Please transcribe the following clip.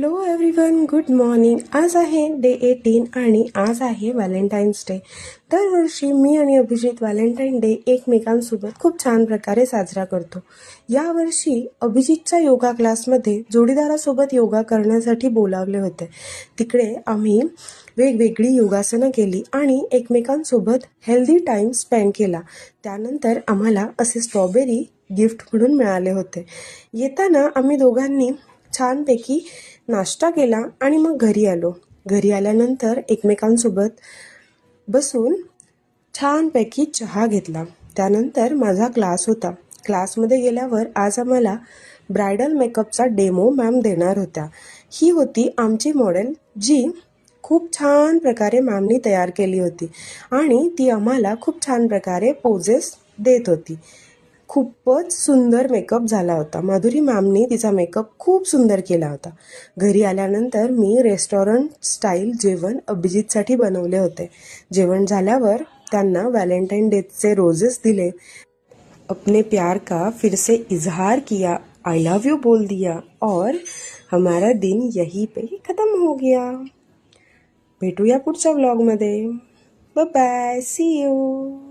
Hello everyone, good morning. आज आहे day 18 आणि आज आहे व्हॅलेंटाईन्स डे. दरवर्षी मी आणि अभिजित व्हॅलेंटाईन डे एकमेकांसोबत खूप छान प्रकारे साजरा करतो. यावर्षी अभिजितच्या योगा क्लासमध्ये जोडीदारासोबत योगा करण्यासाठी बोलावले होते. तिकडे आम्ही वेगवेगळी योगासनं केली आणि एकमेकांसोबत हेल्दी टाईम स्पेंड केला. त्यानंतर आम्हाला असे स्ट्रॉबेरी गिफ्ट म्हणून मिळाले होते. येताना आम्ही दोघांनी छानपैकी नाश्ता केला आणि मग घरी आलो. घरी आल्यानंतर एकमेकांसोबत बसून छानपैकी चहा घेतला. त्यानंतर माझा क्लास होता. क्लासमध्ये गेल्यावर आज आम्हाला ब्रायडल मेकअपचा डेमो मॅम देणार होत्या. ही होती आमची मॉडेल, जी खूप छान प्रकारे मॅमनी तयार केली होती आणि ती आम्हाला खूप छान प्रकारे पोजेस देत होती. खूपच सुंदर मेकअप झाला होता. माधुरी मॅमनी तिचा मेकअप खूप सुंदर केला होता. घरी आल्यानंतर मी रेस्टॉरंट स्टाईल जेवण अभिजितसाठी बनवले होते. जेवण झाल्यावर त्यांना व्हॅलेंटाईन डेचे रोजेस दिले. अपने प्यार का फिर से इजहार किया, आई लव यू बोल दिया और हमारा दिन यहीं पे खत्म हो गया. भेटूया पुढच्या व्लॉगमध्ये. Bye bye, see you.